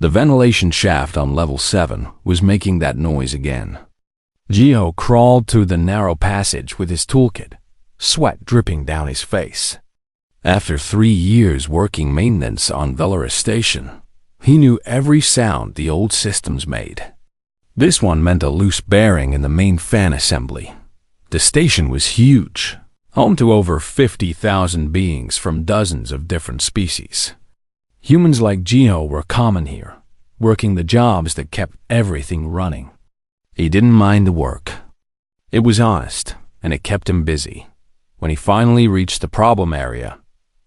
The ventilation shaft on level 7 was making that noise again. Jiho crawled through the narrow passage with his toolkit, sweat dripping down his face. After 3 years working maintenance on Velaris Station, he knew every sound the old systems made. This one meant a loose bearing in the main fan assembly. The station was huge, home to over 50,000 beings from dozens of different species. Humans like Jiho were common here, working the jobs that kept everything running. He didn't mind the work. It was honest, and it kept him busy. When he finally reached the problem area,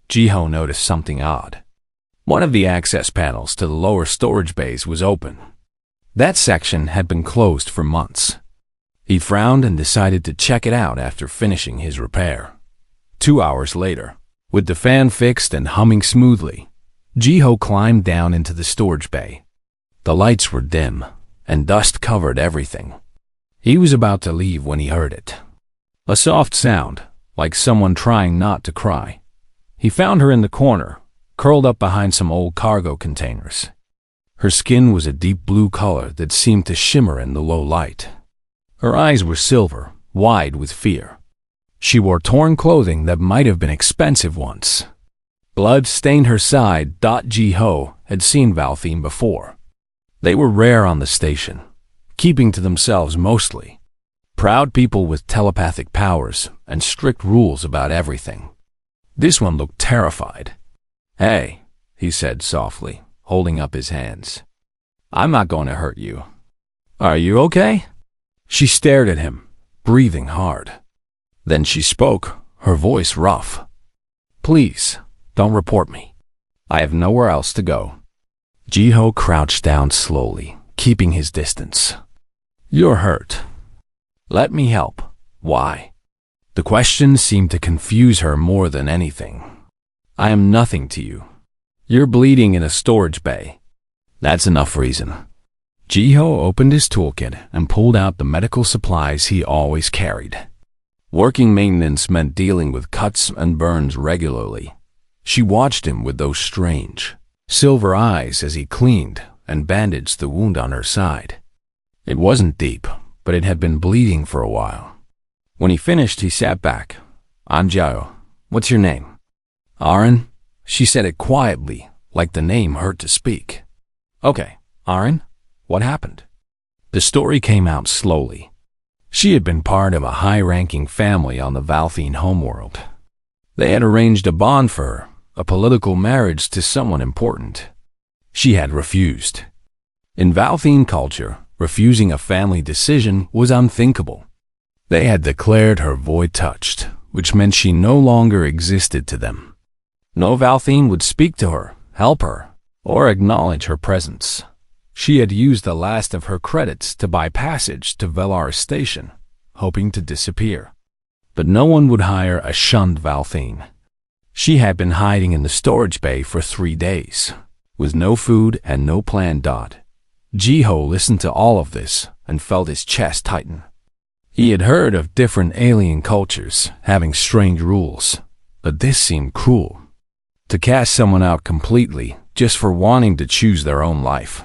Jiho noticed something odd. One of the access panels to the lower storage bays was open. That section had been closed for months. He frowned and decided to check it out after finishing his repair. 2 hours later, with the fan fixed and humming smoothly, Jiho climbed down into the storage bay. The lights were dim, and dust covered everything. He was about to leave when he heard it. A soft sound, like someone trying not to cry. He found her in the corner, curled up behind some old cargo containers. Her skin was a deep blue color that seemed to shimmer in the low light. Her eyes were silver, wide with fear. She wore torn clothing that might have been expensive once. Blood stained her side. Jiho had seen Valthine before. They were rare on the station, keeping to themselves mostly. Proud people with telepathic powers and strict rules about everything. This one looked terrified. "Hey," he said softly, holding up his hands. "I'm not going to hurt you. Are you okay?" She stared at him, breathing hard. Then she spoke, her voice rough. "Please, don't report me. I have nowhere else to go." Jiho crouched down slowly, keeping his distance. "You're hurt. Let me help. Why?" The question seemed to confuse her more than anything. "I am nothing to you. You're bleeding in a storage bay. That's enough reason." Jiho opened his toolkit and pulled out the medical supplies he always carried. Working maintenance meant dealing with cuts and burns regularly. She watched him with those strange, silver eyes as he cleaned and bandaged the wound on her side. It wasn't deep, but it had been bleeding for a while. When he finished, he sat back. "I'm Jiho. What's your name?" "Aaron." She said it quietly, like the name hurt to speak. "Okay, Aaron, what happened?" The story came out slowly. She had been part of a high-ranking family on the Valthine homeworld. They had arranged a bond for her, a political marriage to someone important. She had refused. In Valthine culture, refusing a family decision was unthinkable. They had declared her void touched, which meant she no longer existed to them. No Valthine would speak to her, help her, or acknowledge her presence. She had used the last of her credits to buy passage to Velaris Station, hoping to disappear. But no one would hire a shunned Valthine. She had been hiding in the storage bay for 3 days, with no food and no plan. Jiho listened to all of this and felt his chest tighten. He had heard of different alien cultures having strange rules, but this seemed cruel. To cast someone out completely just for wanting to choose their own life.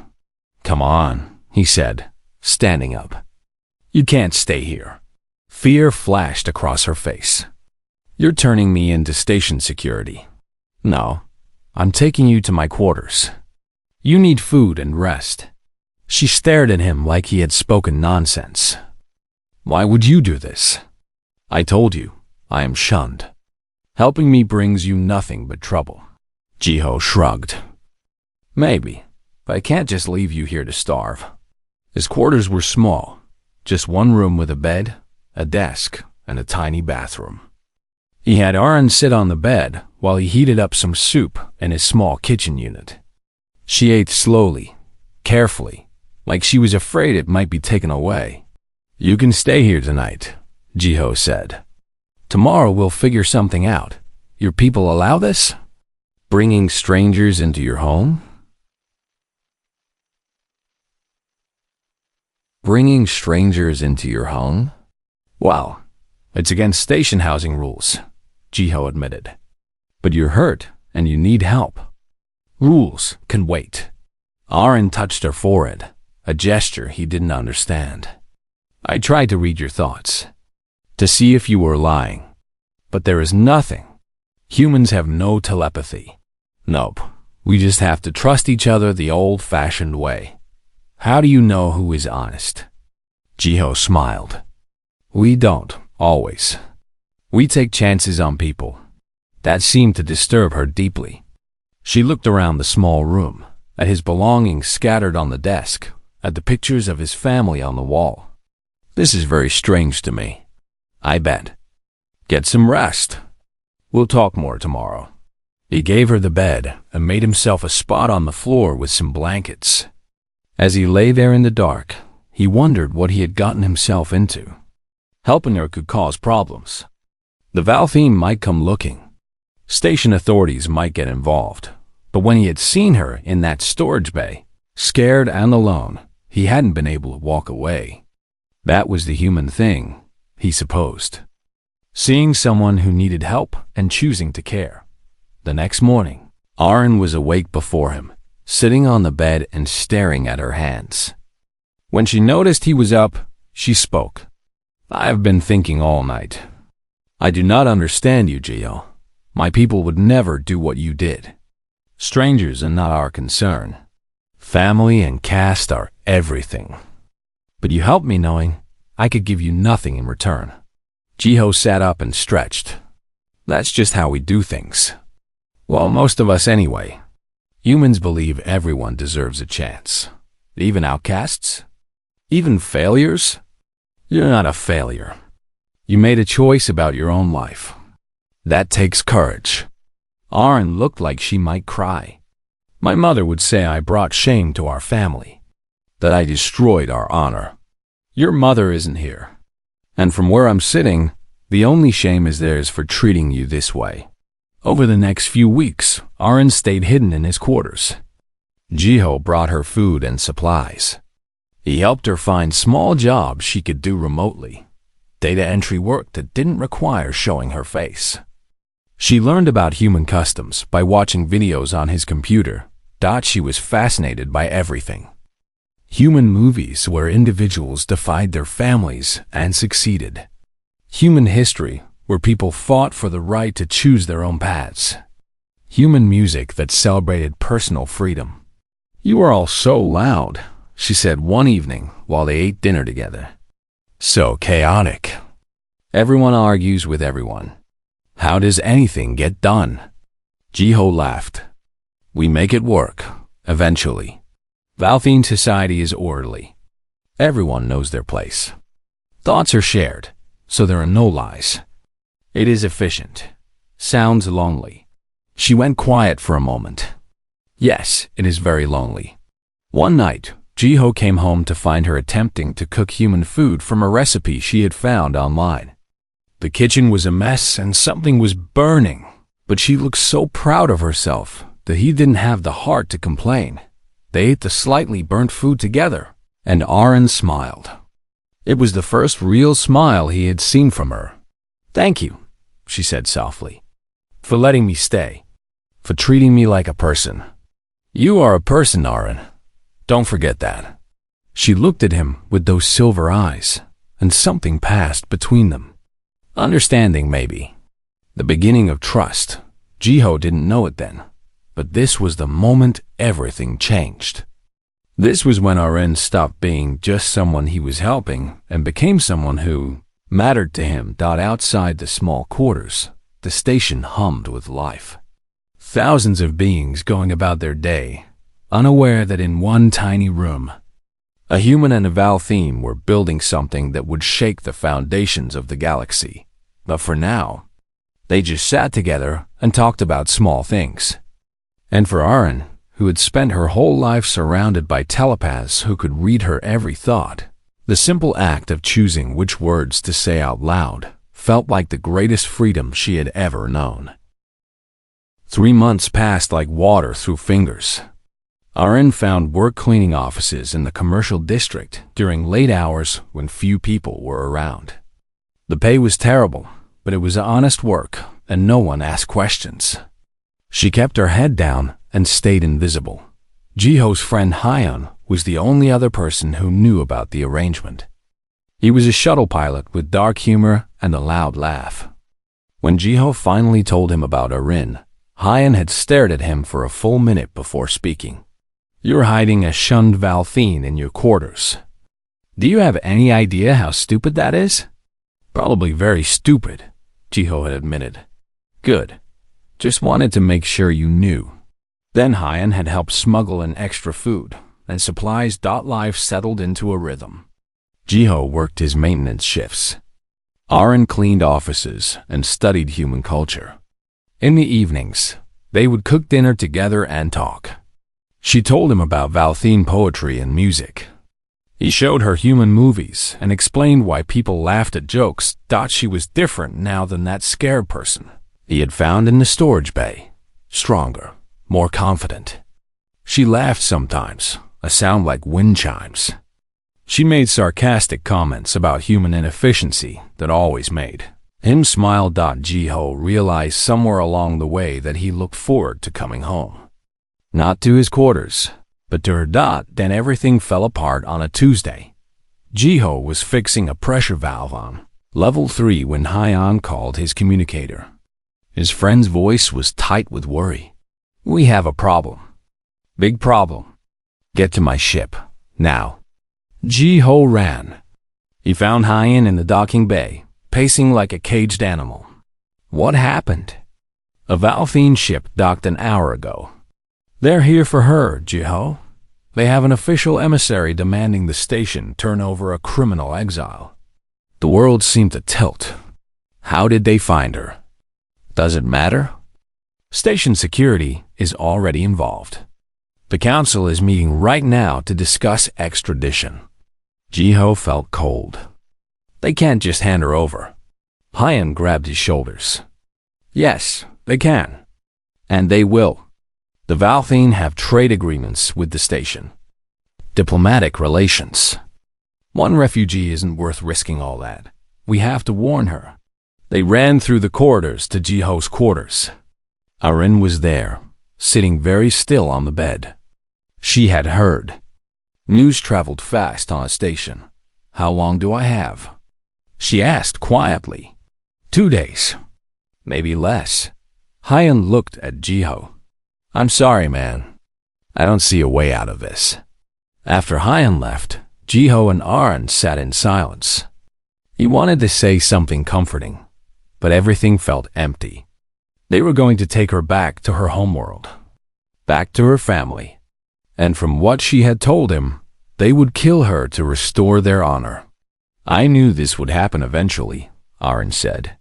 "Come on," he said, standing up. "You can't stay here." Fear flashed across her face. "You're turning me into station security." "No, I'm taking you to my quarters. You need food and rest." She stared at him like he had spoken nonsense. "Why would you do this?" "I told you, I am shunned. Helping me brings you nothing but trouble." Jiho shrugged. "Maybe, but I can't just leave you here to starve." His quarters were small, just one room with a bed, a desk, and a tiny bathroom. He had Aaron sit on the bed while he heated up some soup in his small kitchen unit. She ate slowly, carefully, like she was afraid it might be taken away. "You can stay here tonight," Jiho said. "Tomorrow we'll figure something out. Your people allow this? Bringing strangers into your home?" "Bringing strangers into your home?" "Well, it's against station housing rules," Jiho admitted. "But you're hurt and you need help. Rules can wait." Aaron touched her forehead, a gesture he didn't understand. I tried to read your thoughts, to see if you were lying. But there is nothing. Humans have no telepathy. Nope. We just have to trust each other the old-fashioned way. How do you know who is honest? Jiho smiled. We don't, always. We take chances on people. That seemed to disturb her deeply. She looked around the small room, at his belongings scattered on the desk, at the pictures of his family on the wall. This is very strange to me. I bet. Get some rest. We'll talk more tomorrow. He gave her the bed and made himself a spot on the floor with some blankets. As he lay there in the dark, he wondered what he had gotten himself into. Helping her could cause problems. The Valthine might come looking. Station authorities might get involved. But when he had seen her in that storage bay, scared and alone, he hadn't been able to walk away. That was the human thing, he supposed. Seeing someone who needed help and choosing to care. The next morning, Aaron was awake before him, sitting on the bed and staring at her hands. When she noticed he was up, she spoke. I have been thinking all night. I do not understand you, Gio. My people would never do what you did. Strangers are not our concern. Family and caste are everything. But you helped me knowing I could give you nothing in return. Jiho sat up and stretched. That's just how we do things. Well, most of us anyway. Humans believe everyone deserves a chance. Even outcasts? Even failures? You're not a failure. You made a choice about your own life. That takes courage. Aaron looked like she might cry. My mother would say I brought shame to our family, that I destroyed our honor. Your mother isn't here. And from where I'm sitting, the only shame is theirs for treating you this way. Over the next few weeks, Aaron stayed hidden in his quarters. Jiho brought her food and supplies. He helped her find small jobs she could do remotely, data entry work that didn't require showing her face. She learned about human customs by watching videos on his computer. She was fascinated by everything. Human movies where individuals defied their families and succeeded. Human history where people fought for the right to choose their own paths. Human music that celebrated personal freedom. You are all so loud, she said one evening while they ate dinner together. So chaotic. Everyone argues with everyone. How does anything get done? Jiho laughed. We make it work, eventually. Valthine society is orderly. Everyone knows their place. Thoughts are shared, so there are no lies. It is efficient. Sounds lonely. She went quiet for a moment. Yes, it is very lonely. One night, Jiho came home to find her attempting to cook human food from a recipe she had found online. The kitchen was a mess and something was burning, but she looked so proud of herself that he didn't have the heart to complain. They ate the slightly burnt food together, and Aaron smiled. It was the first real smile he had seen from her. Thank you, she said softly, for letting me stay, for treating me like a person. You are a person, Aaron. Don't forget that. She looked at him with those silver eyes, and something passed between them. Understanding, maybe. The beginning of trust. Jiho didn't know it then, but this was the moment everything changed. This was when Aaron stopped being just someone he was helping and became someone who mattered to him. Outside the small quarters, the station hummed with life. Thousands of beings going about their day, unaware that in one tiny room, a human and a Valthine were building something that would shake the foundations of the galaxy. But for now, they just sat together and talked about small things. And for Aaron, who had spent her whole life surrounded by telepaths who could read her every thought, the simple act of choosing which words to say out loud felt like the greatest freedom she had ever known. 3 months passed like water through fingers. Aaron found work cleaning offices in the commercial district during late hours when few people were around. The pay was terrible, but it was honest work, and no one asked questions. She kept her head down and stayed invisible. Jiho's friend Hyun was the only other person who knew about the arrangement. He was a shuttle pilot with dark humor and a loud laugh. When Jiho finally told him about Arin, Hyun had stared at him for a full minute before speaking. "You're hiding a shunned Valthine in your quarters. Do you have any idea how stupid that is?" "Probably very stupid," Jiho had admitted. "Good. Just wanted to make sure you knew." Then Hyun had helped smuggle in extra food, and supplies. Life settled into a rhythm. Jiho worked his maintenance shifts. Arin cleaned offices and studied human culture. In the evenings, they would cook dinner together and talk. She told him about Valthine poetry and music. He showed her human movies and explained why people laughed at jokes. She was different now than that scared person he had found in the storage bay. Stronger, more confident. She laughed sometimes, a sound like wind chimes. She made sarcastic comments about human inefficiency that always made him smile. Jiho realized somewhere along the way that he looked forward to coming home. Not to his quarters, but to her. Then everything fell apart on a Tuesday. Jiho was fixing a pressure valve on level 3 when Hyun called his communicator. His friend's voice was tight with worry. "We have a problem. Big problem. Get to my ship, now." Jiho ran. He found Hyun in the docking bay, pacing like a caged animal. "What happened?" "A Valthine ship docked an hour ago. They're here for her, Jiho. They have an official emissary demanding the station turn over a criminal exile." The world seemed to tilt. How did they find her? Does it matter? Station security is already involved. The council is meeting right now to discuss extradition. Jiho felt cold. They can't just hand her over. Hyun grabbed his shoulders. "Yes, they can. And they will. The Valthine have trade agreements with the station. Diplomatic relations. One refugee isn't worth risking all that. We have to warn her." They ran through the corridors to Jiho's quarters. Arin was there, sitting very still on the bed. She had heard. News traveled fast on a station. "How long do I have?" she asked quietly. 2 days. Maybe less. Hyun looked at Jiho. "I'm sorry, man. I don't see a way out of this." After Hyun left, Jiho and Arin sat in silence. He wanted to say something comforting, but everything felt empty. They were going to take her back to her homeworld, back to her family. And from what she had told him, they would kill her to restore their honor. "I knew this would happen eventually," Arin said.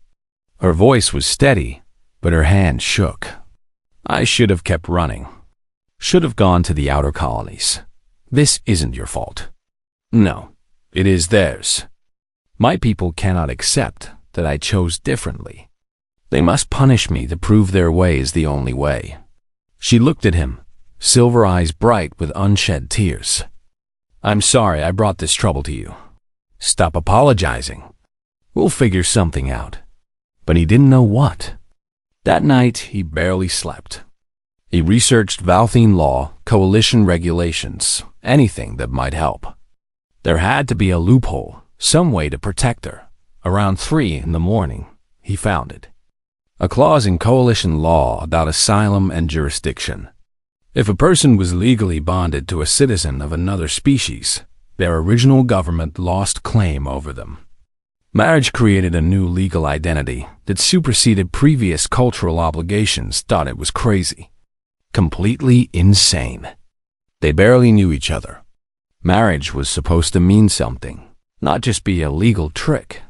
Her voice was steady, but her hand shook. "I should have kept running. Should have gone to the outer colonies. This isn't your fault." "No, it is theirs. My people cannot accept that I chose differently. They must punish me to prove their way is the only way." She looked at him, silver eyes bright with unshed tears. "I'm sorry I brought this trouble to you. Stop apologizing. We'll figure something out." But he didn't know what. That night, he barely slept. He researched Valthine law, coalition regulations, anything that might help. There had to be a loophole, some way to protect her. Around 3 in the morning, he found it. A clause in coalition law about asylum and jurisdiction. If a person was legally bonded to a citizen of another species, their original government lost claim over them. Marriage created a new legal identity that superseded previous cultural obligations. It was crazy. Completely insane. They barely knew each other. Marriage was supposed to mean something, not just be a legal trick,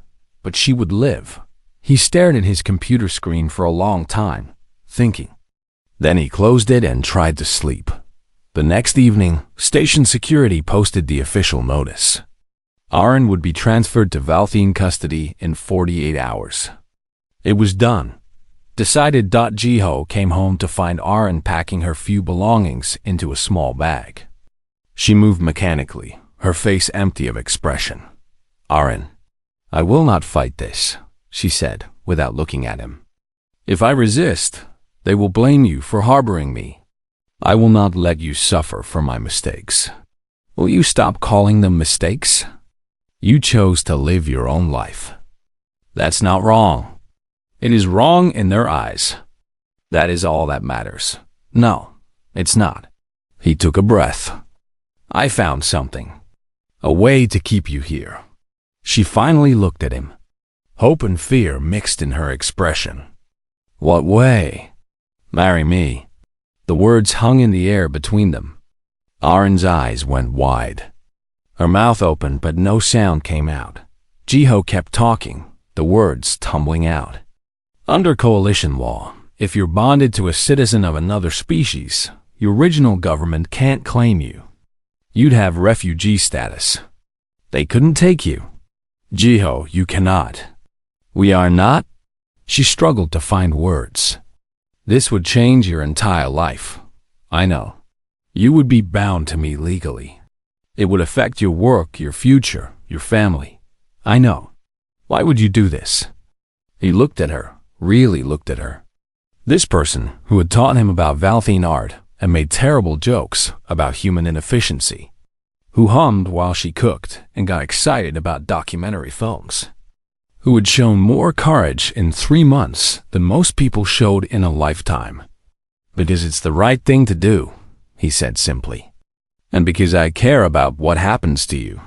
but she would live. He stared at his computer screen for a long time, thinking. Then he closed it and tried to sleep. The next evening, station security posted the official notice. Arin would be transferred to Valthine custody in 48 hours. It was done. Decided. Jiho came home to find Arin packing her few belongings into a small bag. She moved mechanically, her face empty of expression. "Arin, I will not fight this," she said, without looking at him. "If I resist, they will blame you for harboring me. I will not let you suffer for my mistakes. Will you stop calling them mistakes? You chose to live your own life. That's not wrong. It is wrong in their eyes. That is all that matters. No, it's not. He took a breath. I found something. A way to keep you here. She finally looked at him. Hope and fear mixed in her expression. What way? Marry me. The words hung in the air between them. Arin's eyes went wide. Her mouth opened, but no sound came out. Jiho kept talking, the words tumbling out. Under coalition law, if you're bonded to a citizen of another species, your original government can't claim you. You'd have refugee status. They couldn't take you. Jiho, you cannot. We are not? She struggled to find words. This would change your entire life. I know. You would be bound to me legally. It would affect your work, your future, your family. I know. Why would you do this? He looked at her, really looked at her. This person who had taught him about Valthine art and made terrible jokes about human inefficiency, who hummed while she cooked and got excited about documentary films, who had shown more courage in 3 months than most people showed in a lifetime. Because it's the right thing to do, he said simply. And because I care about what happens to you.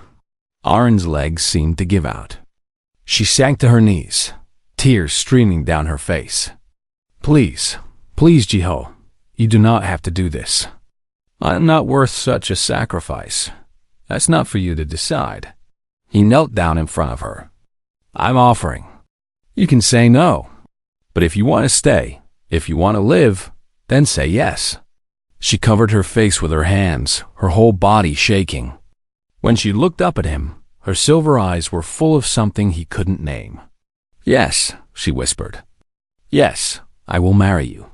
Arin's legs seemed to give out. She sank to her knees, tears streaming down her face. Please, please, Jiho, you do not have to do this. I am not worth such a sacrifice. That's not for you to decide. He knelt down in front of her. I'm offering. You can say no. But if you want to stay, if you want to live, then say yes. She covered her face with her hands, her whole body shaking. When she looked up at him, her silver eyes were full of something he couldn't name. Yes, she whispered. Yes, I will marry you.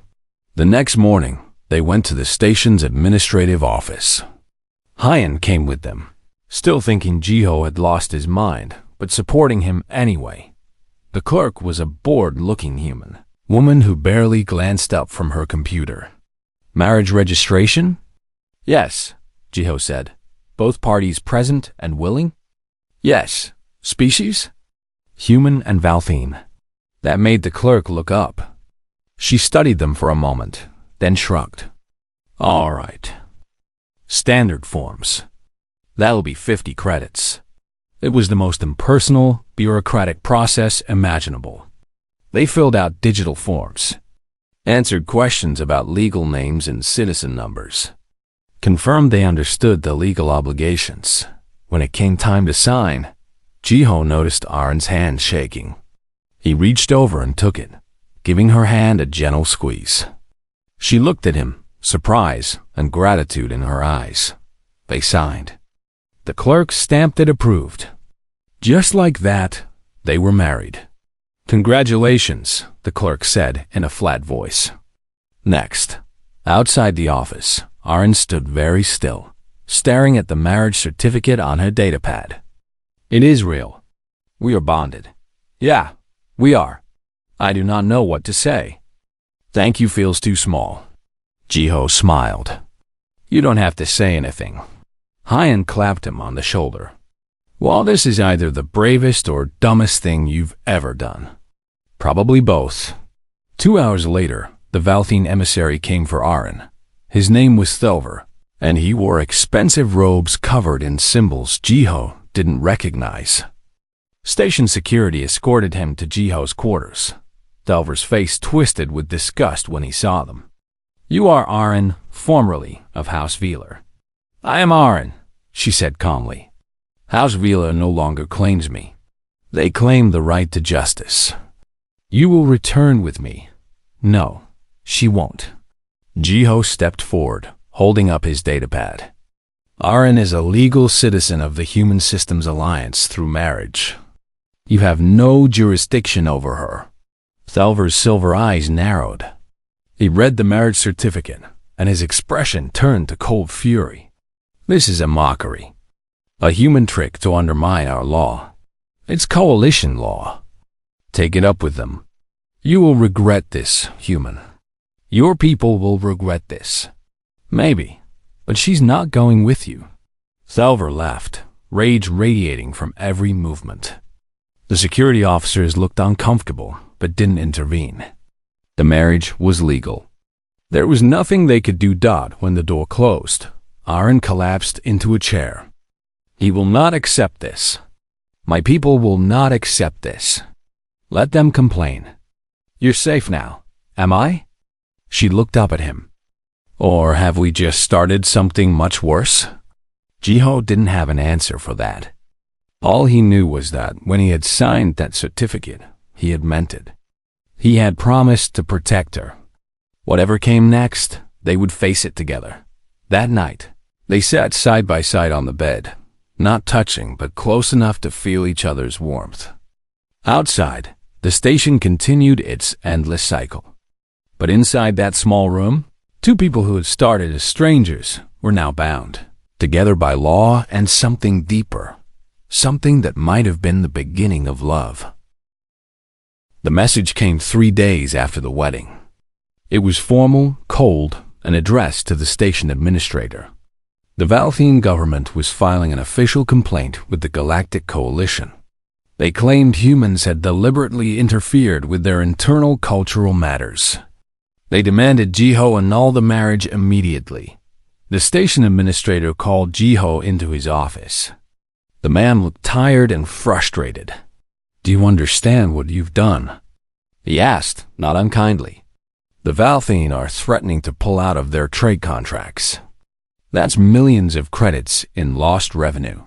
The next morning, they went to the station's administrative office. Hyan came with them, still thinking Jiho had lost his mind, but supporting him anyway. The clerk was a bored-looking human, woman who barely glanced up from her computer. Marriage registration? Yes, Jiho said. Both parties present and willing? Yes. Species? Human and Valthine. That made the clerk look up. She studied them for a moment, then shrugged. All right. Standard forms. That'll be 50 credits. It was the most impersonal, bureaucratic process imaginable. They filled out digital forms, answered questions about legal names and citizen numbers, confirmed they understood the legal obligations. When it came time to sign, Jiho noticed Arin's hand shaking. He reached over and took it, giving her hand a gentle squeeze. She looked at him, surprise and gratitude in her eyes. They signed. The clerk stamped it approved. Just like that, they were married. Congratulations, the clerk said in a flat voice. Next, outside the office, Arin stood very still, staring at the marriage certificate on her datapad. It is real. We are bonded. Yeah, we are. I do not know what to say. Thank you feels too small. Jiho smiled. You don't have to say anything. Hyan clapped him on the shoulder. Well, this is either the bravest or dumbest thing you've ever done. Probably both. 2 hours later, the Valthine emissary came for Arin. His name was Thelver, and he wore expensive robes covered in symbols Jiho didn't recognize. Station security escorted him to Jiho's quarters. Thelver's face twisted with disgust when he saw them. You are Arin, formerly of House Veeler. I am Arin, she said calmly. House Veeler no longer claims me. They claim the right to justice. You will return with me. No, she won't. Jiho stepped forward, holding up his datapad. Arin is a legal citizen of the Human Systems Alliance through marriage. You have no jurisdiction over her. Thelver's silver eyes narrowed. He read the marriage certificate, and his expression turned to cold fury. This is a mockery. A human trick to undermine our law. It's coalition law. Take it up with them. You will regret this, human. Your people will regret this. Maybe, but she's not going with you. Thelver left, rage radiating from every movement. The security officers looked uncomfortable, but didn't intervene. The marriage was legal. There was nothing they could do. When the door closed, Aaron collapsed into a chair. He will not accept this. My people will not accept this. Let them complain. You're safe now, am I? She looked up at him. Or have we just started something much worse? Jiho didn't have an answer for that. All he knew was that when he had signed that certificate, he had meant it. He had promised to protect her. Whatever came next, they would face it together. That night, they sat side by side on the bed, not touching but close enough to feel each other's warmth. Outside, the station continued its endless cycle. But inside that small room, two people who had started as strangers were now bound, together by law and something deeper, something that might have been the beginning of love. The message came 3 days after the wedding. It was formal, cold, and addressed to the station administrator. The Valthian government was filing an official complaint with the Galactic Coalition. They claimed humans had deliberately interfered with their internal cultural matters. They demanded Jiho annul the marriage immediately. The station administrator called Jiho into his office. The man looked tired and frustrated. "Do you understand what you've done?" he asked, not unkindly. "The Valthian are threatening to pull out of their trade contracts. That's millions of credits in lost revenue.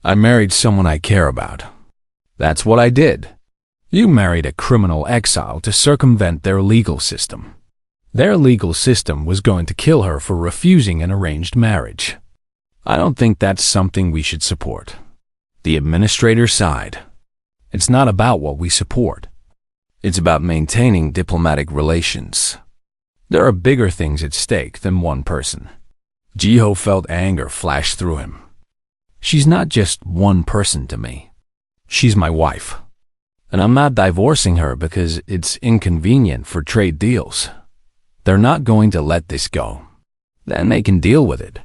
I married someone I care about. That's what I did. You married a criminal exile to circumvent their legal system. Their legal system was going to kill her for refusing an arranged marriage. I don't think that's something we should support." The administrator sighed. "It's not about what we support. It's about maintaining diplomatic relations. There are bigger things at stake than one person." Jiho felt anger flash through him. "She's not just one person to me. She's my wife. And I'm not divorcing her because it's inconvenient for trade deals. They're not going to let this go. Then they can deal with it.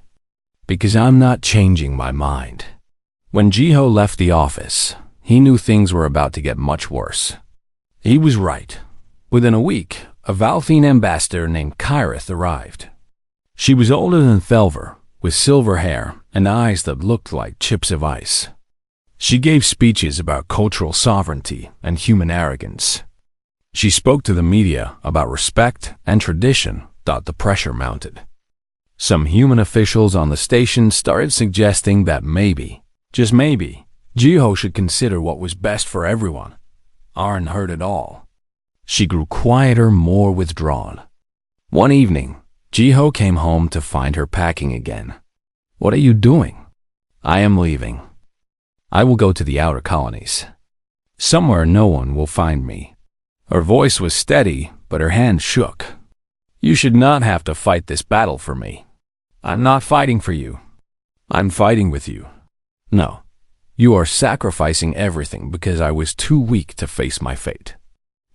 Because I'm not changing my mind." When Jiho left the office, he knew things were about to get much worse. He was right. Within a week, a Valthian ambassador named Kyrith arrived. She was older than Thelver, with silver hair and eyes that looked like chips of ice. She gave speeches about cultural sovereignty and human arrogance. She spoke to the media about respect and tradition. The pressure mounted. Some human officials on the station started suggesting that maybe, just maybe, Jiho should consider what was best for everyone. Arn heard it all. She grew quieter, more withdrawn. One evening, Jiho came home to find her packing again. "What are you doing?" "I am leaving. I will go to the outer colonies. Somewhere no one will find me." Her voice was steady, but her hand shook. "You should not have to fight this battle for me. I'm not fighting for you. I'm fighting with you. No, you are sacrificing everything because I was too weak to face my fate."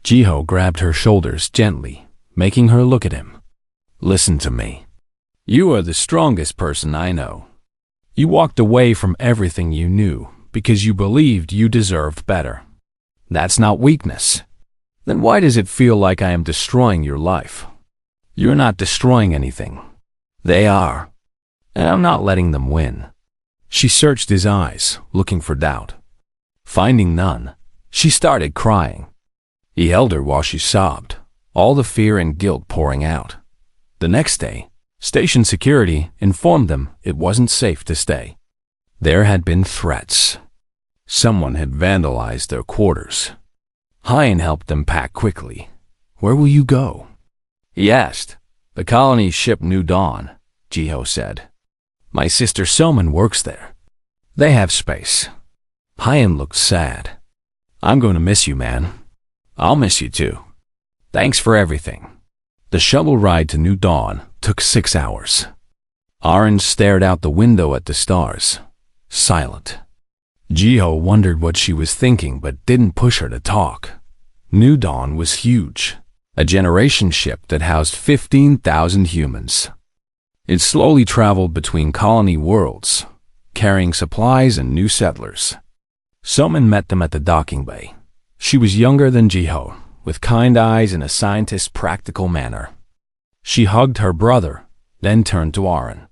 Jiho grabbed her shoulders gently, making her look at him. "Listen to me. You are the strongest person I know. You walked away from everything you knew because you believed you deserved better. That's not weakness. Then why does it feel like I am destroying your life? You're not destroying anything. They are. And I'm not letting them win." She searched his eyes, looking for doubt. Finding none, she started crying. He held her while she sobbed, all the fear and guilt pouring out. The next day, station security informed them it wasn't safe to stay. There had been threats. Someone had vandalized their quarters. Hyan helped them pack quickly. "Where will you go?" he asked. "The colony's ship New Dawn," Jiho said. "My sister Soman works there. They have space." Hyan looked sad. "I'm going to miss you, man." "I'll miss you too. Thanks for everything." The shuttle ride to New Dawn took 6 hours. Aaron stared out the window at the stars, silent. Jiho wondered what she was thinking but didn't push her to talk. New Dawn was huge, a generation ship that housed 15,000 humans. It slowly traveled between colony worlds, carrying supplies and new settlers. Someone met them at the docking bay. She was younger than Jiho, with kind eyes and a scientist's practical manner. She hugged her brother, then turned to Aaron.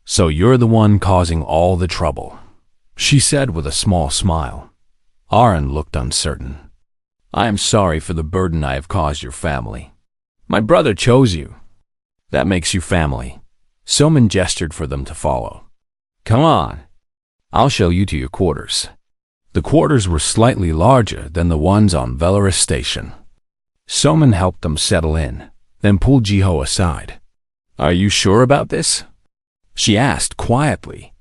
"So you're the one causing all the trouble," she said with a small smile. Aaron looked uncertain. "I am sorry for the burden I have caused your family. My brother chose you. That makes you family." Someone gestured for them to follow. "Come on. I'll show you to your quarters." The quarters were slightly larger than the ones on Velaris Station. Someone helped them settle in, then pulled Jiho aside. "Are you sure about this?" she asked quietly.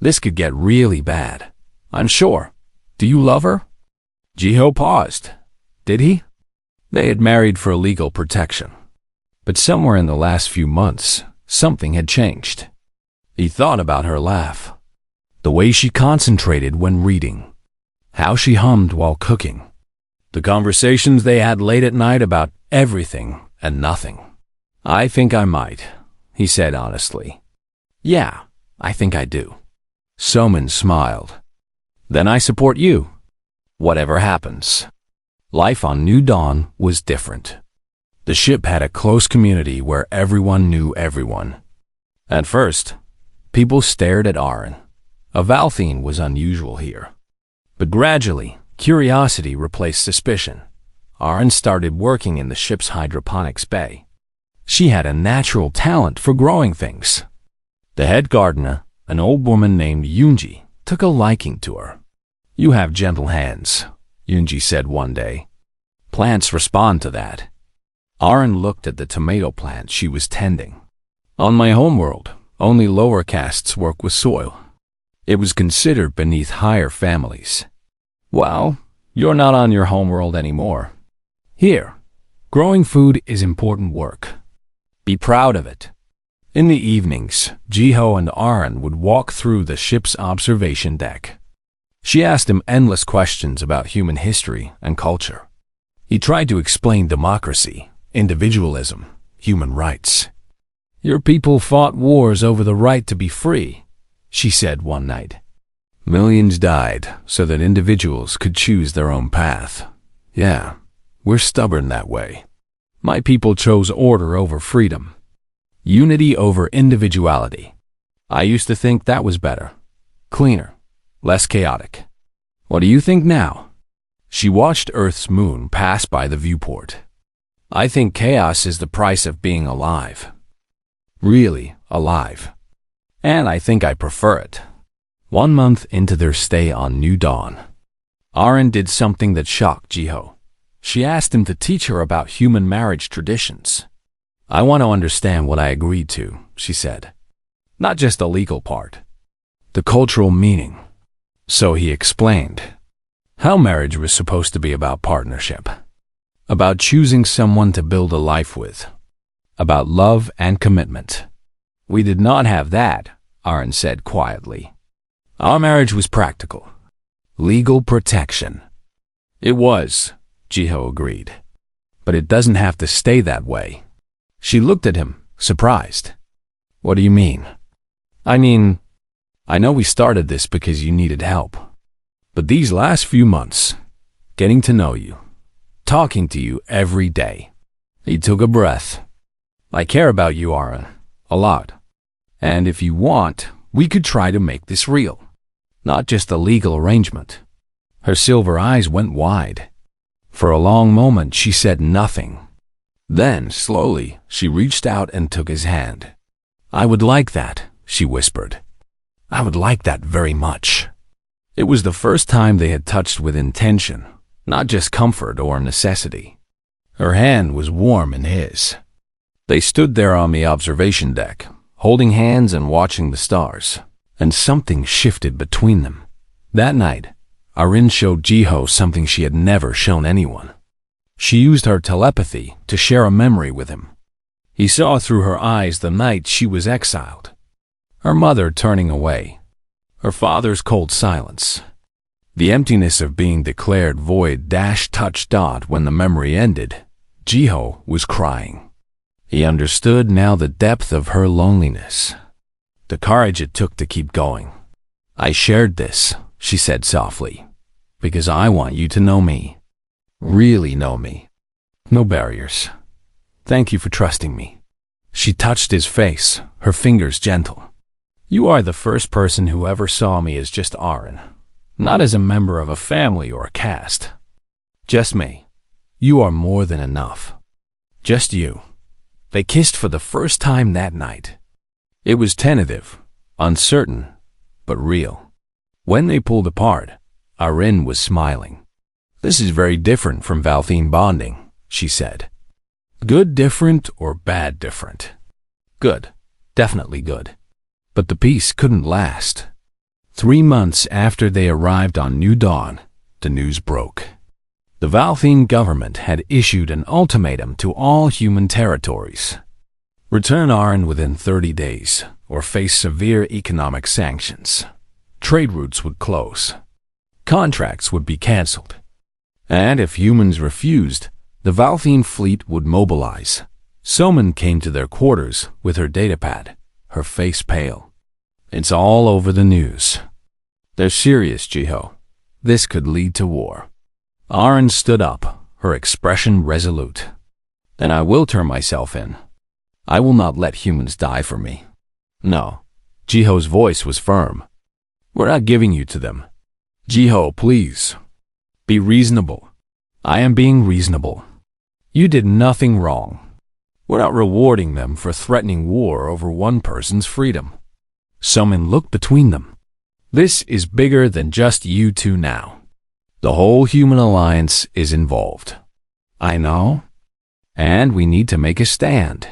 "This could get really bad." "I'm sure. Do you love her?" Jiho paused. Did he? They had married for legal protection. But somewhere in the last few months, something had changed. He thought about her laugh, the way she concentrated when reading, how she hummed while cooking, the conversations they had late at night about everything and nothing. "I think I might," he said honestly. "Yeah, I think I do." Soman smiled. "Then I support you. Whatever happens." Life on New Dawn was different. The ship had a close community where everyone knew everyone. At first, people stared at Aaron. A Valthine was unusual here. But gradually, curiosity replaced suspicion. Aaron started working in the ship's hydroponics bay. She had a natural talent for growing things. The head gardener, an old woman named Yunji, took a liking to her. "You have gentle hands," Yunji said one day. "Plants respond to that." Aaron looked at the tomato plant she was tending. "On my homeworld, only lower castes work with soil. It was considered beneath higher families." "Well, you're not on your homeworld anymore. Here, growing food is important work. Be proud of it." In the evenings, Jiho and Aaron would walk through the ship's observation deck. She asked him endless questions about human history and culture. He tried to explain democracy, individualism, human rights. "Your people fought wars over the right to be free," she said one night. "Millions died so that individuals could choose their own path. Yeah, we're stubborn that way. My people chose order over freedom, unity over individuality. I used to think that was better, cleaner, less chaotic. What do you think now?" She watched Earth's moon pass by the viewport. "I think chaos is the price of being alive. Really alive. And I think I prefer it." 1 month into their stay on New Dawn, Aaron did something that shocked Jiho. She asked him to teach her about human marriage traditions. "I want to understand what I agreed to," she said. "Not just the legal part. The cultural meaning." So he explained how marriage was supposed to be about partnership, about choosing someone to build a life with, about love and commitment. "We did not have that," Aaron said quietly. "Our marriage was practical. Legal protection." "It was," Jiho agreed. "But it doesn't have to stay that way." She looked at him, surprised. "What do you mean?" "I mean, I know we started this because you needed help. But these last few months, getting to know you, talking to you every day." He took a breath. "I care about you, Aaron, a lot. And if you want, we could try to make this real. Not just a legal arrangement." Her silver eyes went wide. For a long moment, she said nothing. Then, slowly, she reached out and took his hand. "I would like that," she whispered. "I would like that very much." It was the first time they had touched with intention, not just comfort or necessity. Her hand was warm in his. They stood there on the observation deck, holding hands and watching the stars, and something shifted between them. That night, Aaron showed Jiho something she had never shown anyone. She used her telepathy to share a memory with him. He saw through her eyes the night she was exiled, her mother turning away, her father's cold silence, the emptiness of being declared void --. When the memory ended, Jiho was crying. He understood now the depth of her loneliness, the courage it took to keep going. "I shared this," she said softly, "because I want you to know me. Really know me. No barriers. Thank you for trusting me." She touched his face, her fingers gentle. "You are the first person who ever saw me as just Aaron, not as a member of a family or a caste. Just me. You are more than enough. Just you." They kissed for the first time that night. It was tentative, uncertain, but real. When they pulled apart, Aaron was smiling. "This is very different from Valthine bonding," she said. "Good different or bad different?" "Good. Definitely good." But the peace couldn't last. 3 months after they arrived on New Dawn, the news broke. The Valthine government had issued an ultimatum to all human territories. Return Aaron within 30 days, or face severe economic sanctions. Trade routes would close. Contracts would be cancelled. And if humans refused, the Valthine fleet would mobilize. Soman came to their quarters with her datapad, her face pale. "It's all over the news. They're serious, Jiho. This could lead to war." Aaron stood up, her expression resolute. "Then I will turn myself in. I will not let humans die for me." "No." Jiho's voice was firm. "We're not giving you to them. Jiho, please. Be reasonable." "I am being reasonable. You did nothing wrong. We're not rewarding them for threatening war over one person's freedom." Someone looked between them. "This is bigger than just you two now. The whole human alliance is involved." "I know. And we need to make a stand.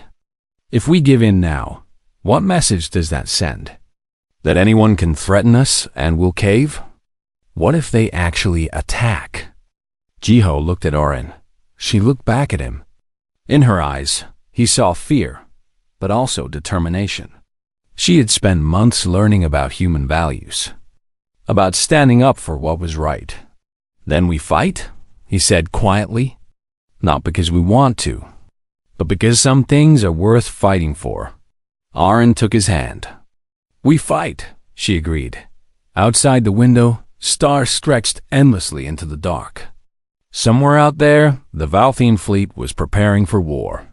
If we give in now, what message does that send? That anyone can threaten us and we'll cave? What if they actually attack?" Jiho looked at Aaron. She looked back at him. In her eyes, he saw fear, but also determination. She had spent months learning about human values, about standing up for what was right. "Then we fight," he said quietly. "Not because we want to, but because some things are worth fighting for." Aaron took his hand. "We fight," she agreed. Outside the window, stars stretched endlessly into the dark. Somewhere out there, the Valthine fleet was preparing for war.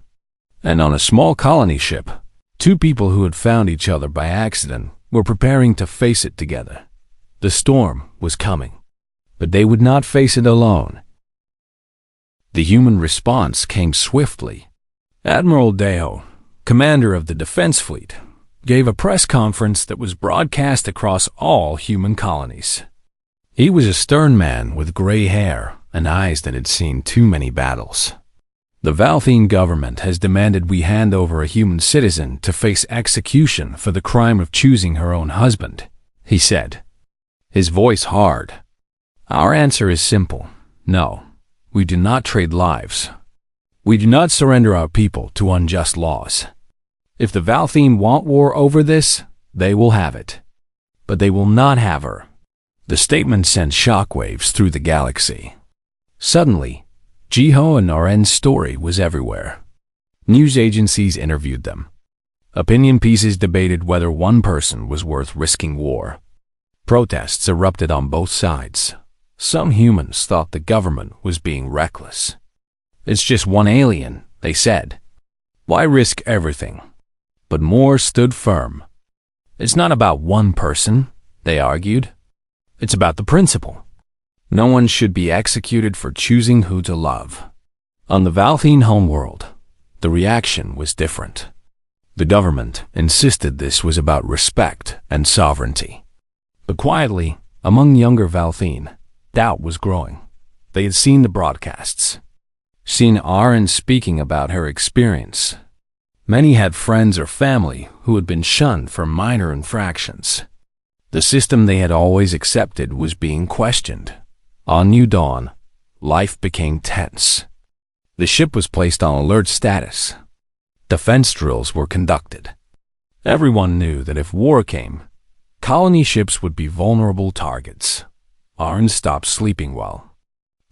And on a small colony ship, 2 people who had found each other by accident were preparing to face it together. The storm was coming, but they would not face it alone. The human response came swiftly. Admiral Deo, commander of the defense fleet, gave a press conference that was broadcast across all human colonies. He was a stern man with gray hair and eyes that had seen too many battles. "The Valthine government has demanded we hand over a human citizen to face execution for the crime of choosing her own husband," he said, his voice hard. "Our answer is simple. No, we do not trade lives. We do not surrender our people to unjust laws. If the Valthine want war over this, they will have it. But they will not have her." The statement sent shockwaves through the galaxy. Suddenly, Jiho and Aaron's story was everywhere. News agencies interviewed them. Opinion pieces debated whether one person was worth risking war. Protests erupted on both sides. Some humans thought the government was being reckless. "It's just one alien," they said. "Why risk everything?" But more stood firm. "It's not about one person," they argued. "It's about the principle. No one should be executed for choosing who to love." On the Valthine homeworld, the reaction was different. The government insisted this was about respect and sovereignty. But quietly, among younger Valthine, doubt was growing. They had seen the broadcasts, seen Aaron speaking about her experience. Many had friends or family who had been shunned for minor infractions. The system they had always accepted was being questioned. On New Dawn, life became tense. The ship was placed on alert status. Defense drills were conducted. Everyone knew that if war came, colony ships would be vulnerable targets. Aaron stopped sleeping well.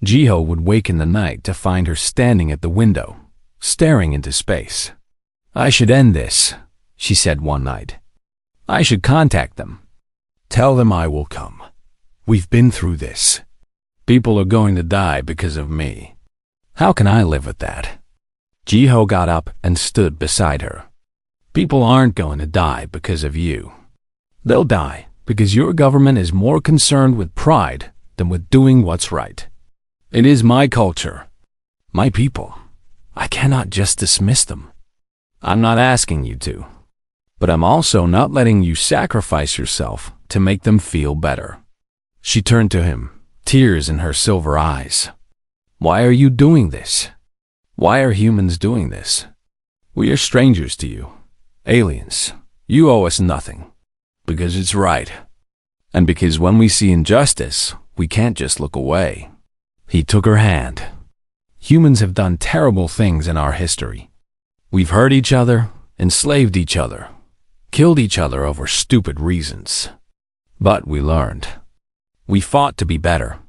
Jiho would wake in the night to find her standing at the window, staring into space. "I should end this," she said one night. "I should contact them. Tell them I will come. We've been through this. People are going to die because of me. How can I live with that?" Jiho got up and stood beside her. "People aren't going to die because of you. They'll die because your government is more concerned with pride than with doing what's right. It is my culture, my people. I cannot just dismiss them. I'm not asking you to, but I'm also not letting you sacrifice yourself to make them feel better." She turned to him, tears in her silver eyes. "Why are you doing this? Why are humans doing this? We are strangers to you. Aliens, you owe us nothing. Because it's right. And because when we see injustice, we can't just look away." He took her hand. "Humans have done terrible things in our history. We've hurt each other, enslaved each other, killed each other over stupid reasons. But we learned. We fought to be better.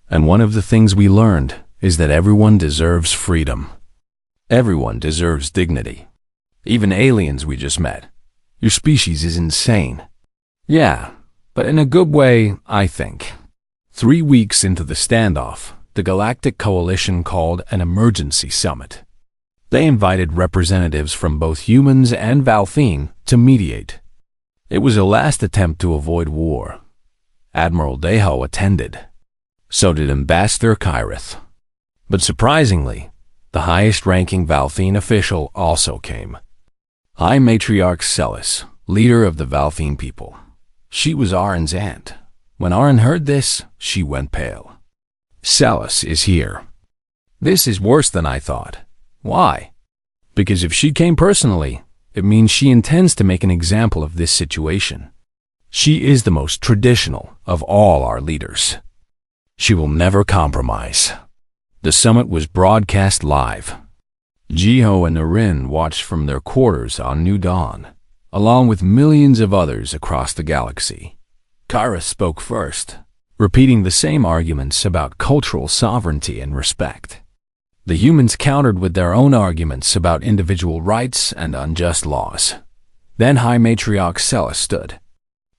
And one of the things we learned is that everyone deserves freedom. Everyone deserves dignity. Even aliens we just met. Your species is insane." "Yeah, but in a good way, I think." 3 weeks into the standoff, the Galactic Coalition called an emergency summit. They invited representatives from both humans and Valthene to mediate. It was a last attempt to avoid war. Admiral Deho attended. So did Ambassador Kyrith. But surprisingly, the highest-ranking Valthene official also came. High Matriarch Celis, leader of the Valthene people. She was Arin's aunt. When Arin heard this, she went pale. "Celis is here. This is worse than I thought." "Why?" "Because if she came personally, it means she intends to make an example of this situation. She is the most traditional of all our leaders. She will never compromise." The summit was broadcast live. Jiho and Narin watched from their quarters on New Dawn, along with millions of others across the galaxy. Kara spoke first, repeating the same arguments about cultural sovereignty and respect. The humans countered with their own arguments about individual rights and unjust laws. Then High Matriarch Celis stood.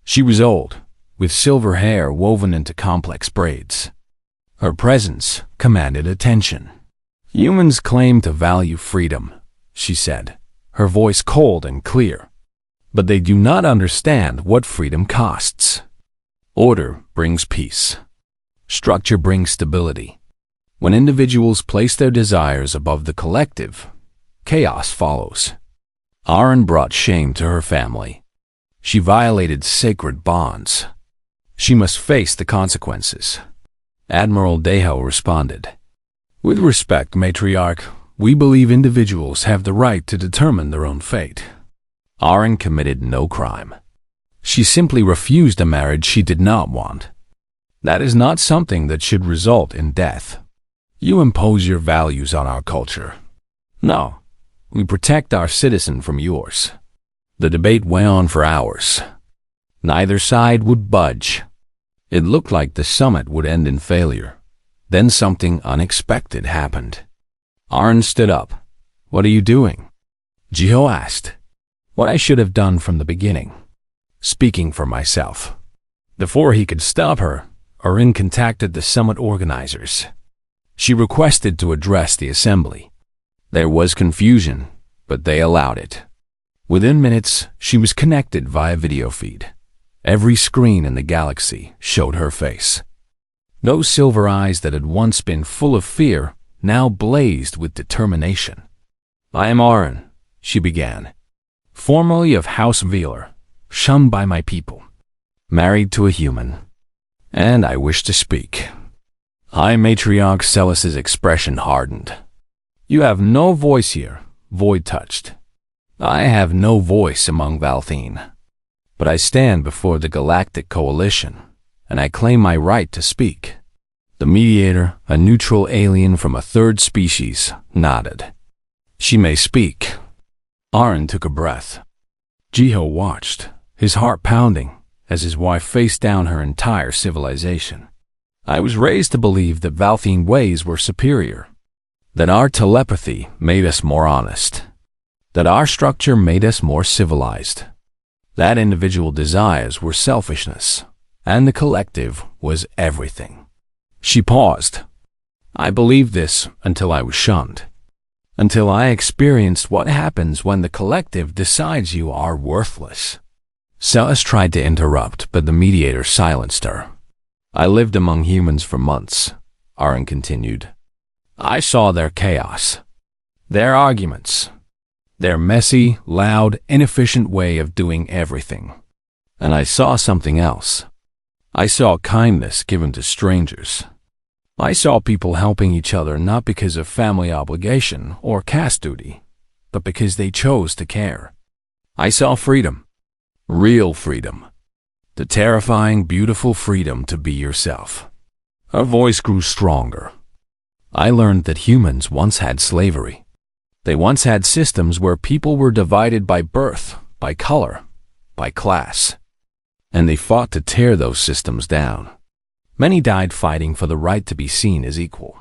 She was old, with silver hair woven into complex braids. Her presence commanded attention. "Humans claim to value freedom," she said, her voice cold and clear. "But they do not understand what freedom costs. Order brings peace. Structure brings stability. When individuals place their desires above the collective, chaos follows. Arin brought shame to her family. She violated sacred bonds. She must face the consequences." Admiral Deho responded. "With respect, Matriarch, we believe individuals have the right to determine their own fate. Arin committed no crime. She simply refused a marriage she did not want. That is not something that should result in death. You impose your values on our culture. No, we protect our citizen from yours." The debate went on for hours. Neither side would budge. It looked like the summit would end in failure. Then something unexpected happened. Arin stood up. "What are you doing?" Jiho asked. "What I should have done from the beginning. Speaking for myself." Before he could stop her, Arin contacted the summit organizers. She requested to address the assembly. There was confusion, but they allowed it. Within minutes, she was connected via video feed. Every screen in the galaxy showed her face. Those silver eyes that had once been full of fear now blazed with determination. "I am Arin," she began, "formerly of House Velar, shunned by my people, married to a human, and I wish to speak." High Matriarch Celis's expression hardened. "You have no voice here," Void touched. "I have no voice among Valthene, but I stand before the Galactic Coalition, and I claim my right to speak." The mediator, a neutral alien from a third species, nodded. "She may speak." Arin took a breath. Jiho watched, his heart pounding, as his wife faced down her entire civilization. "I was raised to believe that Valthene ways were superior, that our telepathy made us more honest. that our structure made us more civilized, that individual desires were selfishness, and the collective was everything. She paused. I believed this until I was shunned, until I experienced what happens when the collective decides you are worthless. Celis tried to interrupt, but the mediator silenced her. I lived among humans for months, Aaron continued. I saw their chaos, their arguments, their messy, loud, inefficient way of doing everything. And I saw something else. I saw kindness given to strangers. I saw people helping each other not because of family obligation or caste duty, but because they chose to care. I saw freedom, real freedom, the terrifying, beautiful freedom to be yourself. Her voice grew stronger. I learned that humans once had slavery. They once had systems where people were divided by birth, by color, by class. And they fought to tear those systems down. Many died fighting for the right to be seen as equal,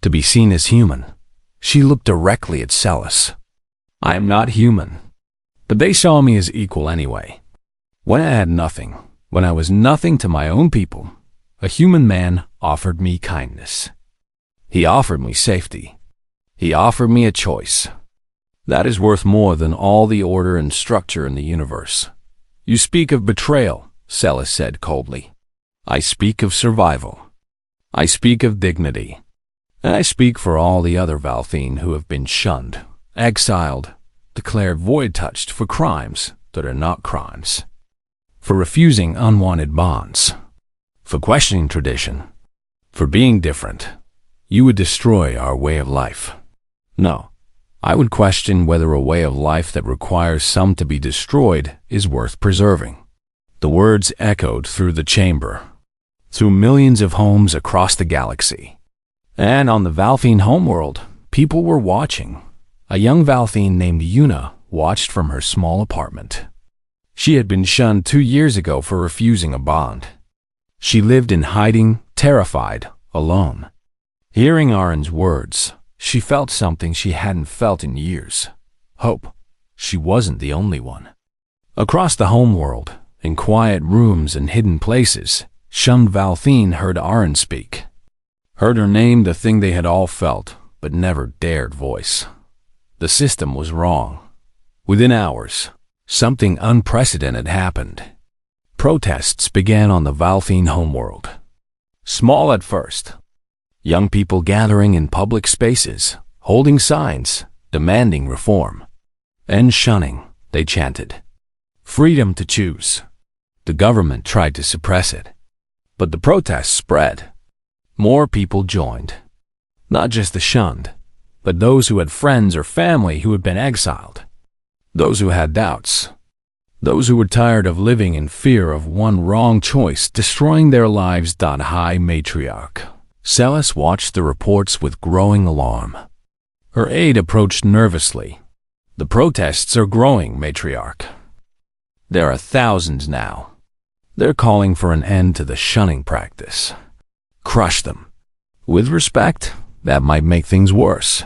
to be seen as human. She looked directly at Celis. I am not human, but they saw me as equal anyway. When I had nothing, when I was nothing to my own people, a human man offered me kindness. He offered me safety. He offered me a choice. That is worth more than all the order and structure in the universe. You speak of betrayal, Celis said coldly. I speak of survival. I speak of dignity. And I speak for all the other Valthine who have been shunned, exiled, declared void-touched for crimes that are not crimes, for refusing unwanted bonds, for questioning tradition, for being different. You would destroy our way of life. No, I would question whether a way of life that requires some to be destroyed is worth preserving. The words echoed through the chamber, through millions of homes across the galaxy. And on the Valthine homeworld, people were watching. A young Valthine named Yuna watched from her small apartment. She had been shunned 2 years ago for refusing a bond. She lived in hiding, terrified, alone. Hearing Aaron's words, she felt something she hadn't felt in years. Hope. She wasn't the only one. Across the homeworld, in quiet rooms and hidden places, shunned Valthine heard Aaron speak. Heard her name the thing they had all felt, but never dared voice. The system was wrong. Within hours, something unprecedented happened. Protests began on the Valthine homeworld. Small at first. Young people gathering in public spaces, holding signs, demanding reform. End shunning, they chanted. Freedom to choose. The government tried to suppress it. But the protests spread. More people joined. Not just the shunned, but those who had friends or family who had been exiled. Those who had doubts. Those who were tired of living in fear of one wrong choice destroying their lives. High Matriarch Celis watched the reports with growing alarm. Her aide approached nervously. The protests are growing, Matriarch. There are thousands now. They're calling for an end to the shunning practice. Crush them. With respect, that might make things worse.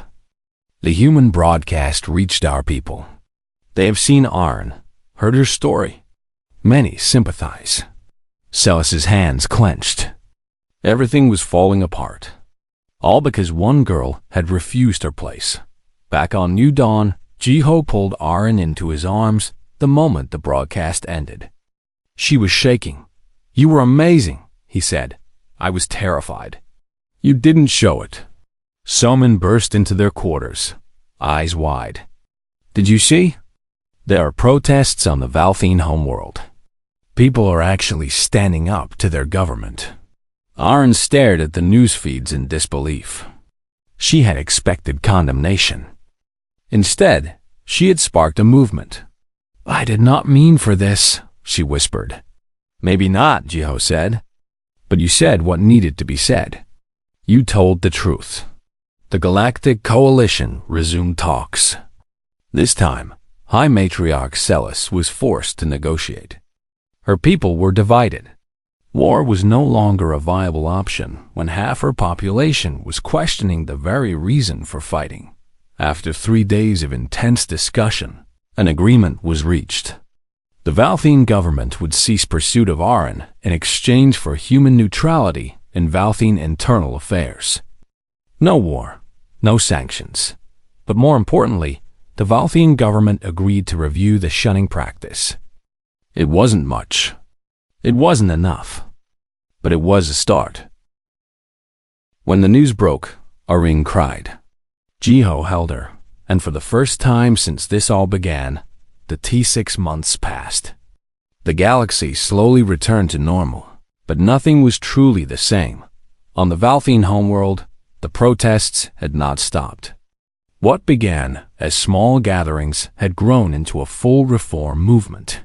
The human broadcast reached our people. They have seen Aaron, heard her story. Many sympathize. Celis's hands clenched. Everything was falling apart. All because one girl had refused her place. Back on New Dawn, Jiho pulled Aaron into his arms the moment the broadcast ended. She was shaking. You were amazing, he said. I was terrified. You didn't show it. Soman burst into their quarters, eyes wide. Did you see? There are protests on the Valthine homeworld. People are actually standing up to their government. Aaron stared at the news feeds in disbelief. She had expected condemnation. Instead, she had sparked a movement. I did not mean for this, she whispered. Maybe not, Jiho said. But you said what needed to be said. You told the truth. The Galactic Coalition resumed talks. This time, High Matriarch Celis was forced to negotiate. Her people were divided. War was no longer a viable option when half her population was questioning the very reason for fighting. After 3 days of intense discussion, an agreement was reached. The Valthian government would cease pursuit of Aran in exchange for human neutrality in Valthian internal affairs. No war, no sanctions. But more importantly, the Valthian government agreed to review the shunning practice. It wasn't much. It wasn't enough. But it was a start. When the news broke, Arin cried. Jiho held her, and for the first time since this all began, the T6 months passed. The galaxy slowly returned to normal, but nothing was truly the same. On the Valthian homeworld, the protests had not stopped. What began as small gatherings had grown into a full reform movement.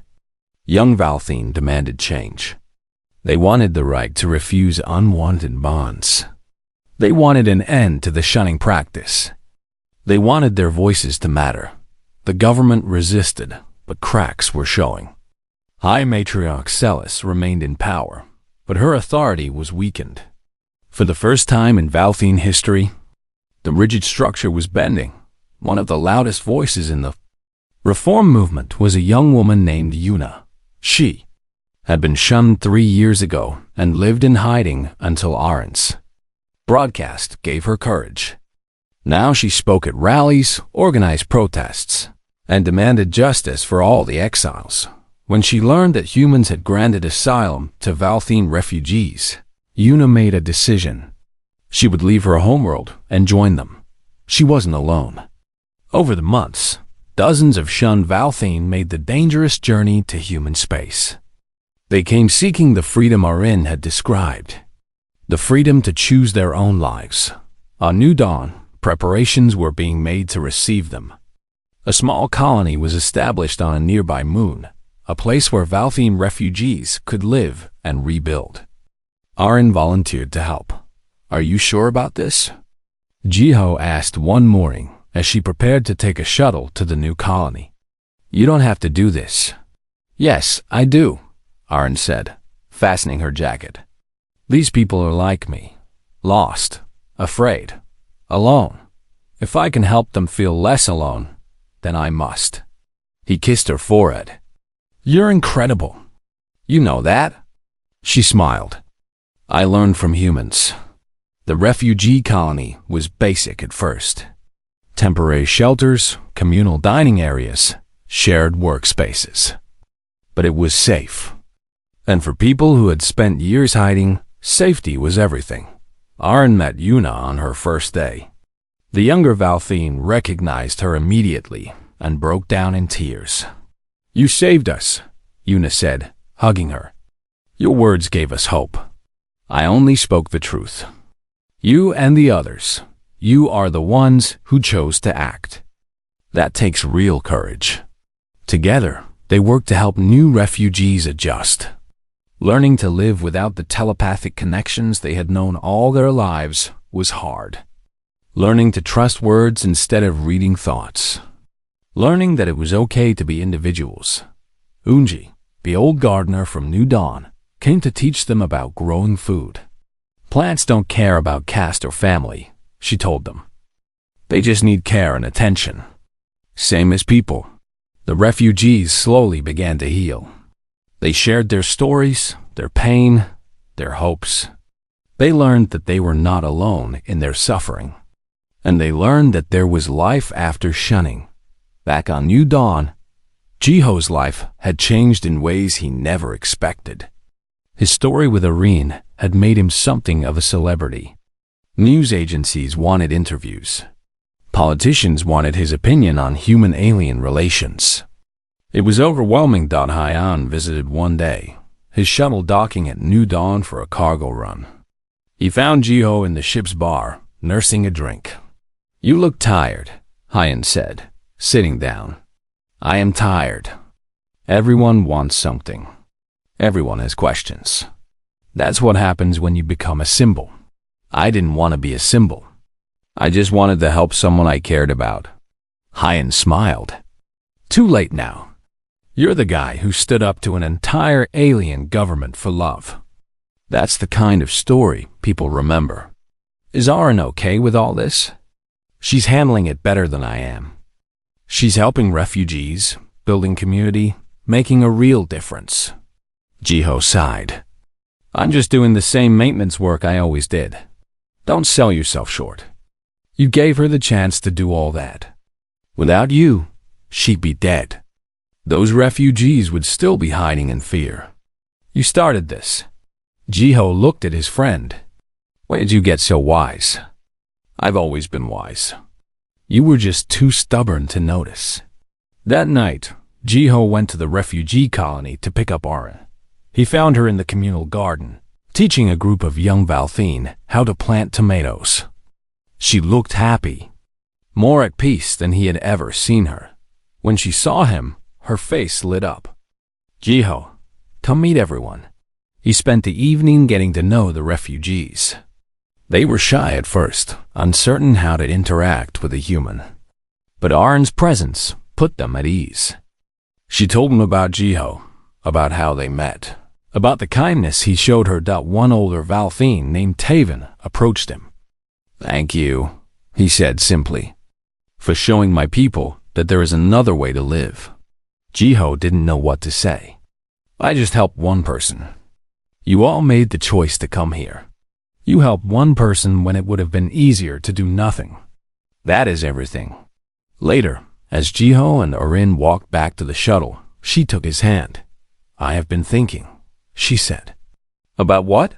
Young Valthian demanded change. They wanted the right to refuse unwanted bonds. They wanted an end to the shunning practice. They wanted their voices to matter. The government resisted, but cracks were showing. High Matriarch Celis remained in power, but her authority was weakened. For the first time in Valthian history, the rigid structure was bending. One of the loudest voices in the reform movement was a young woman named Yuna. She had been shunned 3 years ago and lived in hiding until Aran's broadcast gave her courage. Now she spoke at rallies, organized protests, and demanded justice for all the exiles. When she learned that humans had granted asylum to Valthian refugees, Yuna made a decision. She would leave her homeworld and join them. She wasn't alone. Over the months, dozens of shunned Valthian made the dangerous journey to human space. They came seeking the freedom Arin had described. The freedom to choose their own lives. On New Dawn, preparations were being made to receive them. A small colony was established on a nearby moon, a place where Valthian refugees could live and rebuild. Arin volunteered to help. Are you sure about this? Jiho asked one morning as she prepared to take a shuttle to the new colony. You don't have to do this. Yes, I do, Arin said, fastening her jacket. These people are like me, lost, afraid, alone. If I can help them feel less alone, then I must. He kissed her forehead. You're incredible. You know that? She smiled. I learned from humans. The refugee colony was basic at first. Temporary shelters, communal dining areas, shared workspaces. But it was safe. And for people who had spent years hiding, safety was everything. Arin met Yuna on her first day. The younger Valthian recognized her immediately and broke down in tears. You saved us, Yuna said, hugging her. Your words gave us hope. I only spoke the truth. You and the others, you are the ones who chose to act. That takes real courage. Together, they worked to help new refugees adjust. Learning to live without the telepathic connections they had known all their lives was hard. Learning to trust words instead of reading thoughts. Learning that it was okay to be individuals. Unji, the old gardener from New Dawn, came to teach them about growing food. Plants don't care about caste or family, she told them. They just need care and attention. Same as people. The refugees slowly began to heal. They shared their stories, their pain, their hopes. They learned that they were not alone in their suffering. And they learned that there was life after shunning. Back on New Dawn, Jiho's life had changed in ways he never expected. His story with Arin had made him something of a celebrity. News agencies wanted interviews. Politicians wanted his opinion on human-alien relations. It was overwhelming. Hyan visited one day, his shuttle docking at New Dawn for a cargo run. He found Jiho in the ship's bar, nursing a drink. You look tired, Hyan said, sitting down. I am tired. Everyone wants something. Everyone has questions. That's what happens when you become a symbol. I didn't want to be a symbol. I just wanted to help someone I cared about. Hyan smiled. Too late now. You're the guy who stood up to an entire alien government for love. That's the kind of story people remember. Is Arin okay with all this? She's handling it better than I am. She's helping refugees, building community, making a real difference. Jiho sighed. I'm just doing the same maintenance work I always did. Don't sell yourself short. You gave her the chance to do all that. Without you, she'd be dead. Those refugees would still be hiding in fear. You started this. Jiho looked at his friend. When did you get so wise? I've always been wise. You were just too stubborn to notice. That night, Jiho went to the refugee colony to pick up Arin. He found her in the communal garden, teaching a group of young Valthine how to plant tomatoes. She looked happy, more at peace than he had ever seen her. When she saw him, her face lit up. Jiho, come meet everyone. He spent the evening getting to know the refugees. They were shy at first, uncertain how to interact with a human. But Arin's presence put them at ease. She told him about Jiho, about how they met, about the kindness he showed her. One older Valthine named Taven approached him. Thank you, he said simply, for showing my people that there is another way to live. Jiho didn't know what to say. I just helped one person. You all made the choice to come here. You helped one person when it would have been easier to do nothing. That is everything. Later, as Jiho and Arin walked back to the shuttle, she took his hand. I have been thinking, she said. About what?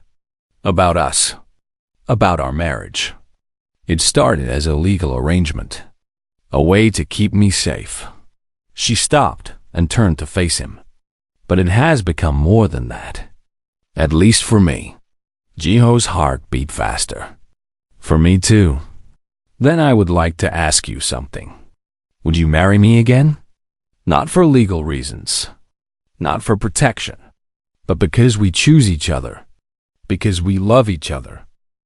About us. About our marriage. It started as a legal arrangement, a way to keep me safe. She stopped and turned to face him. But it has become more than that. At least for me. Jiho's heart beat faster. For me too. Then I would like to ask you something. Would you marry me again? Not for legal reasons. Not for protection. But because we choose each other. Because we love each other.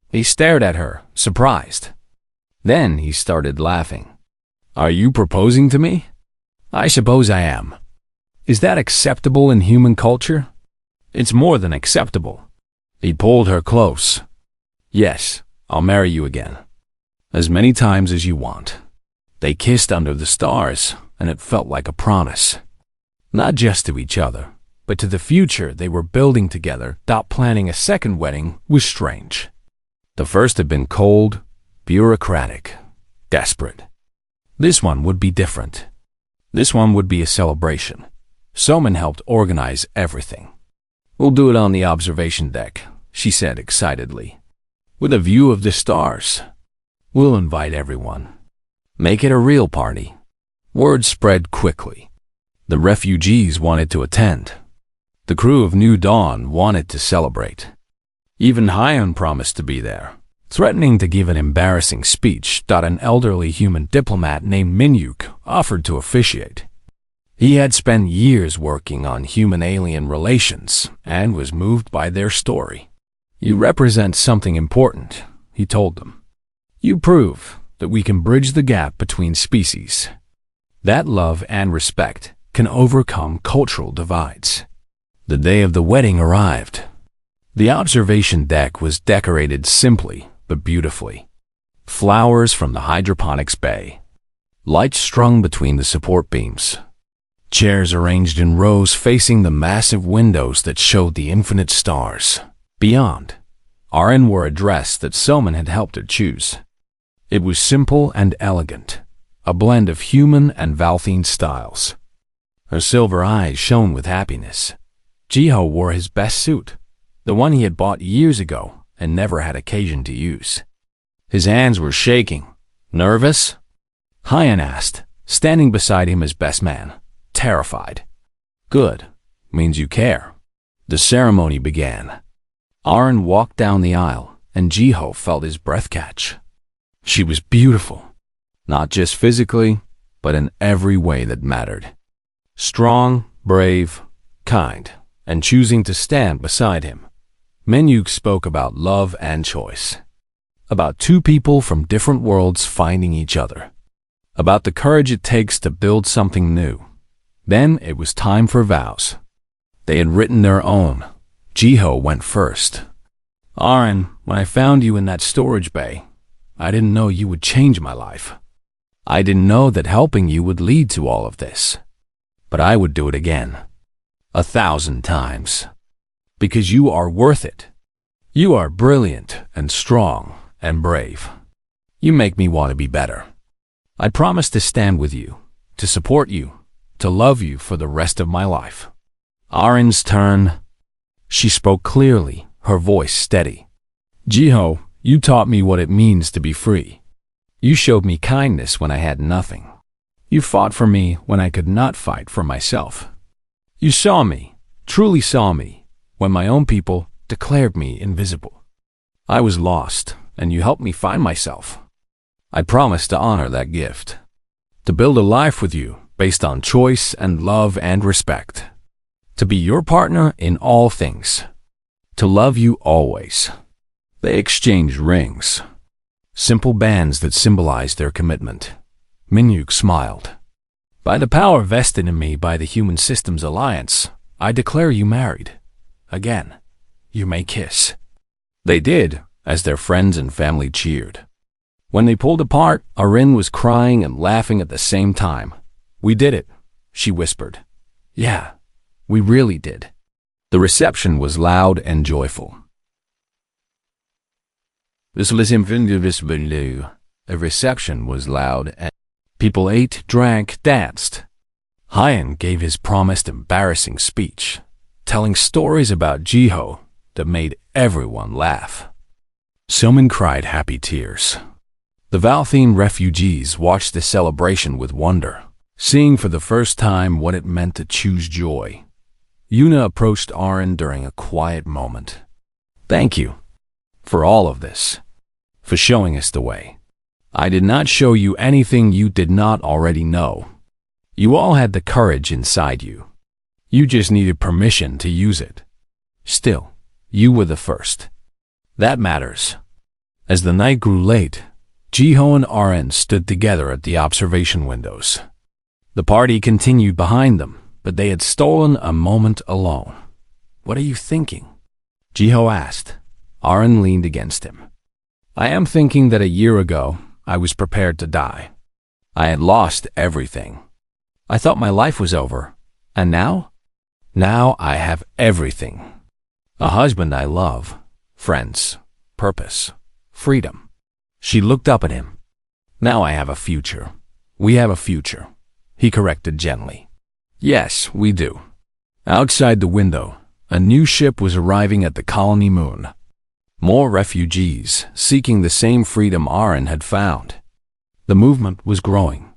He stared at her, surprised. Then he started laughing. Are you proposing to me? I suppose I am. Is that acceptable in human culture? It's more than acceptable. He pulled her close. Yes, I'll marry you again. As many times as you want. They kissed under the stars, and it felt like a promise. Not just to each other, but to the future they were building together. Planning a second wedding was strange. The first had been cold, bureaucratic, desperate. This one would be different. This one would be a celebration. Someone helped organize everything. We'll do it on the observation deck, she said excitedly. With a view of the stars. We'll invite everyone. Make it a real party. Word spread quickly. The refugees wanted to attend. The crew of New Dawn wanted to celebrate. Even Hyun promised to be there, threatening to give an embarrassing speech. An elderly human diplomat named Minyuk offered to officiate. He had spent years working on human-alien relations and was moved by their story. You represent something important, he told them. You prove that we can bridge the gap between species. That love and respect can overcome cultural divides. The day of the wedding arrived. The observation deck was decorated simply but beautifully. Flowers from the hydroponics bay. Lights strung between the support beams. Chairs arranged in rows facing the massive windows that showed the infinite stars. Beyond, Arin wore a dress that Soman had helped her choose. It was simple and elegant, a blend of human and Valthine styles. Her silver eyes shone with happiness. Jiho wore his best suit, the one he had bought years ago and never had occasion to use. His hands were shaking. Nervous? Hyun asked, standing beside him as best man. Terrified. Good. Means you care. The ceremony began. Arin walked down the aisle, and Jiho felt his breath catch. She was beautiful. Not just physically, but in every way that mattered. Strong, brave, kind, and choosing to stand beside him. Minyuk spoke about love and choice. About two people from different worlds finding each other. About the courage it takes to build something new. Then it was time for vows. They had written their own. Jiho went first. Arin, when I found you in that storage bay, I didn't know you would change my life. I didn't know that helping you would lead to all of this. But I would do it again. 1,000 times. Because you are worth it. You are brilliant and strong and brave. You make me want to be better. I promise to stand with you, to support you, to love you for the rest of my life. Arin's turn. She spoke clearly, her voice steady. Jiho, you taught me what it means to be free. You showed me kindness when I had nothing. You fought for me when I could not fight for myself. You saw me, truly saw me, when my own people declared me invisible. I was lost, and you helped me find myself. I promise to honor that gift. To build a life with you based on choice and love and respect. To be your partner in all things. To love you always. They exchanged rings. Simple bands that symbolized their commitment. Minyuk smiled. By the power vested in me by the Human Systems Alliance, I declare you married. Again, you may kiss. They did, as their friends and family cheered. When they pulled apart, Arin was crying and laughing at the same time. We did it, she whispered. Yeah, we really did. The reception was loud and joyful. A reception was loud and people ate, drank, danced. Hyan gave his promised embarrassing speech, telling stories about Jiho that made everyone laugh. Somin cried happy tears. The Valthene refugees watched the celebration with wonder, seeing for the first time what it meant to choose joy. Yuna approached Arin during a quiet moment. Thank you for all of this, for showing us the way. I did not show you anything you did not already know. You all had the courage inside you. You just needed permission to use it. Still, you were the first. That matters. As the night grew late, Jiho and Arin stood together at the observation windows. The party continued behind them, but they had stolen a moment alone. What are you thinking? Jiho asked. Arin leaned against him. I am thinking that a year ago, I was prepared to die. I had lost everything. I thought my life was over. And now? Now I have everything. A husband I love, friends, purpose, freedom. She looked up at him. Now I have a future. We have a future, he corrected gently. Yes, we do. Outside the window, a new ship was arriving at the colony moon. More refugees seeking the same freedom Arin had found. The movement was growing.